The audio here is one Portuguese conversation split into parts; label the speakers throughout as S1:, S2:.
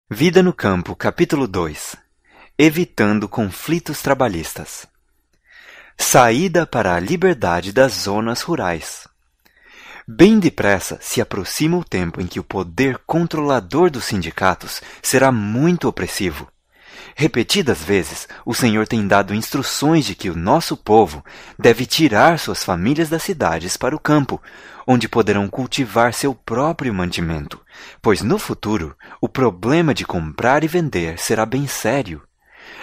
S1: Vida no Campo, capítulo 2. Evitando conflitos trabalhistas. Saída para a liberdade das zonas rurais. Bem depressa se aproxima o tempo em que o poder controlador dos sindicatos será muito opressivo. Repetidas vezes, o Senhor tem dado instruções de que o nosso povo deve tirar suas famílias das cidades para o campo, onde poderão cultivar seu próprio mantimento, pois no futuro o problema de comprar e vender será bem sério.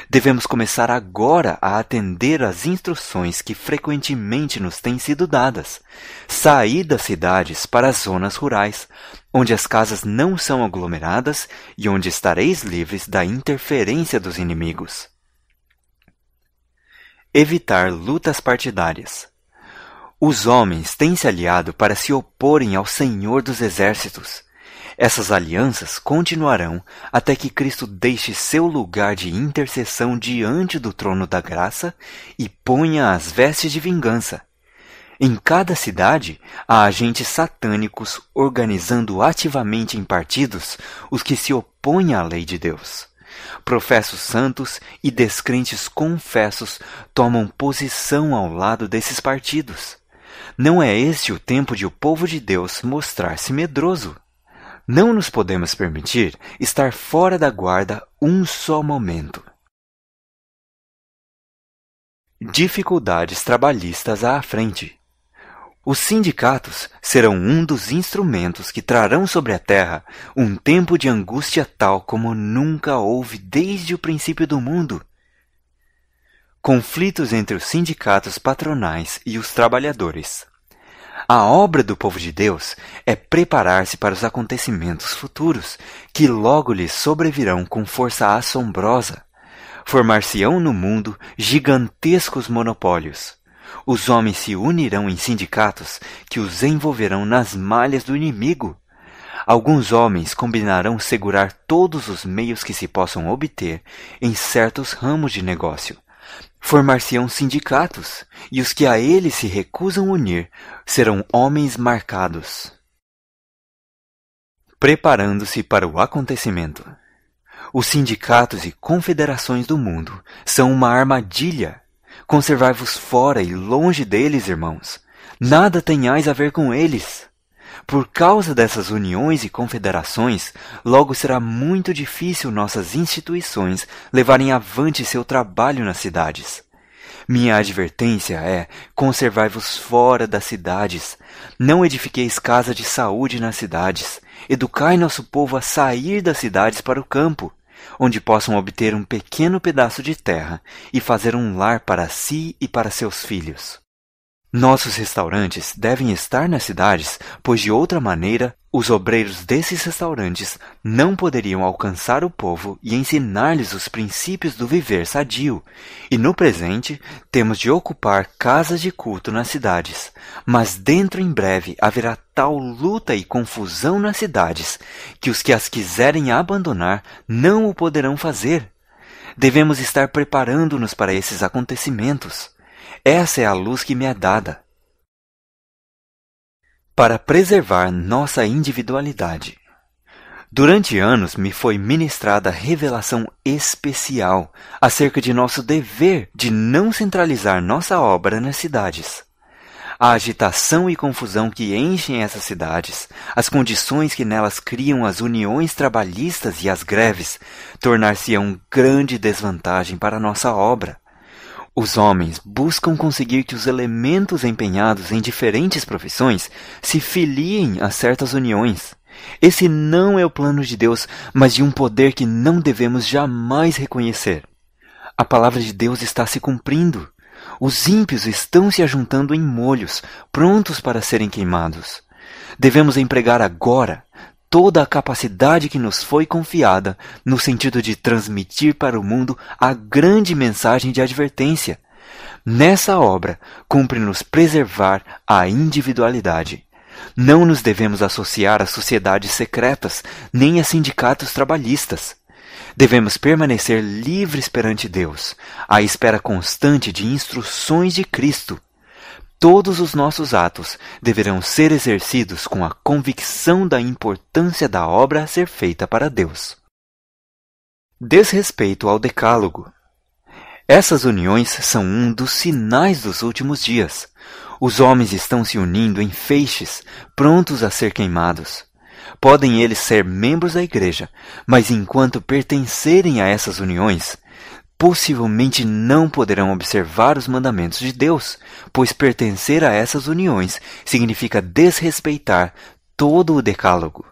S1: Devemos começar agora a atender às instruções que frequentemente nos têm sido dadas. Sair das cidades para as zonas rurais, onde as casas não são aglomeradas e onde estareis livres da interferência dos inimigos. Evitar lutas partidárias. Os homens têm se aliado para se oporem ao Senhor dos Exércitos. Essas alianças continuarão até que Cristo deixe seu lugar de intercessão diante do trono da graça e ponha as vestes de vingança. Em cada cidade, há agentes satânicos organizando ativamente em partidos os que se opõem à lei de Deus. Professos santos e descrentes confessos tomam posição ao lado desses partidos. Não é este o tempo de o povo de Deus mostrar-se medroso. Não nos podemos permitir estar fora da guarda um só momento. Dificuldades trabalhistas à frente. Os sindicatos serão um dos instrumentos que trarão sobre a terra um tempo de angústia tal como nunca houve desde o princípio do mundo. Conflitos entre os sindicatos patronais e os trabalhadores. A obra do povo de Deus é preparar-se para os acontecimentos futuros, que logo lhes sobrevirão com força assombrosa. Formar-se-ão no mundo gigantescos monopólios. Os homens se unirão em sindicatos que os envolverão nas malhas do inimigo. Alguns homens combinarão segurar todos os meios que se possam obter em certos ramos de negócio. Formar-se-ão sindicatos, e os que a eles se recusam unir serão homens marcados. Preparando-se para o acontecimento. Os sindicatos e confederações do mundo são uma armadilha. Conservai-vos fora e longe deles, irmãos. Nada tenhais a ver com eles. Por causa dessas uniões e confederações, logo será muito difícil nossas instituições levarem avante seu trabalho nas cidades. Minha advertência é: conservai-vos fora das cidades. Não edifiqueis casa de saúde nas cidades. Educai nosso povo a sair das cidades para o campo, onde possam obter um pequeno pedaço de terra e fazer um lar para si e para seus filhos. Nossos restaurantes devem estar nas cidades, pois de outra maneira, os obreiros desses restaurantes não poderiam alcançar o povo e ensinar-lhes os princípios do viver sadio. E no presente, temos de ocupar casas de culto nas cidades. Mas dentro em breve haverá tal luta e confusão nas cidades, que os que as quiserem abandonar não o poderão fazer. Devemos estar preparando-nos para esses acontecimentos. Essa é a luz que me é dada. Para preservar nossa individualidade. Durante anos me foi ministrada revelação especial acerca de nosso dever de não centralizar nossa obra nas cidades. A agitação e confusão que enchem essas cidades, as condições que nelas criam as uniões trabalhistas e as greves, tornar-se-ão grande desvantagem para nossa obra. Os homens buscam conseguir que os elementos empenhados em diferentes profissões se filiem a certas uniões. Esse não é o plano de Deus, mas de um poder que não devemos jamais reconhecer. A palavra de Deus está se cumprindo. Os ímpios estão se ajuntando em molhos, prontos para serem queimados. Devemos empregar agora toda a capacidade que nos foi confiada no sentido de transmitir para o mundo a grande mensagem de advertência. Nessa obra, cumpre-nos preservar a individualidade. Não nos devemos associar a sociedades secretas, nem a sindicatos trabalhistas. Devemos permanecer livres perante Deus, à espera constante de instruções de Cristo. Todos os nossos atos deverão ser exercidos com a convicção da importância da obra a ser feita para Deus. Desrespeito ao Decálogo. Essas uniões são um dos sinais dos últimos dias. Os homens estão se unindo em feixes, prontos a ser queimados. Podem eles ser membros da igreja, mas enquanto pertencerem a essas uniões, possivelmente não poderão observar os mandamentos de Deus, pois pertencer a essas uniões significa desrespeitar todo o Decálogo.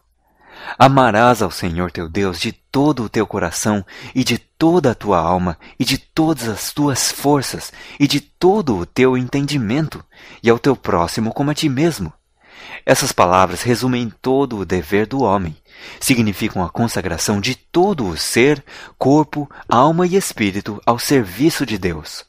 S1: Amarás ao Senhor teu Deus de todo o teu coração, e de toda a tua alma, e de todas as tuas forças, e de todo o teu entendimento, e ao teu próximo como a ti mesmo. Essas palavras resumem todo o dever do homem. Significam a consagração de todo o ser, corpo, alma e espírito ao serviço de Deus.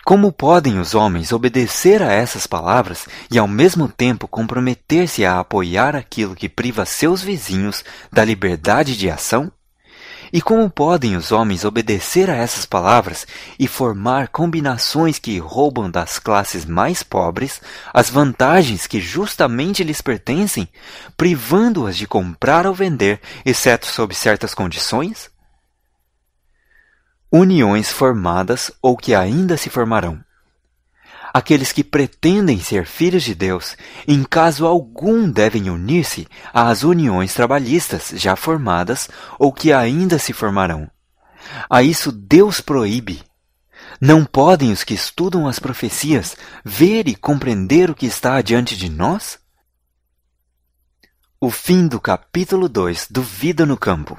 S1: Como podem os homens obedecer a essas palavras e ao mesmo tempo comprometer-se a apoiar aquilo que priva seus vizinhos da liberdade de ação? E como podem os homens obedecer a essas palavras e formar combinações que roubam das classes mais pobres as vantagens que justamente lhes pertencem, privando-as de comprar ou vender, exceto sob certas condições? Uniões formadas ou que ainda se formarão. Aqueles que pretendem ser filhos de Deus, em caso algum devem unir-se às uniões trabalhistas já formadas ou que ainda se formarão. A isso Deus proíbe. Não podem os que estudam as profecias ver e compreender o que está adiante de nós? O fim do capítulo 2 do Vida no Campo.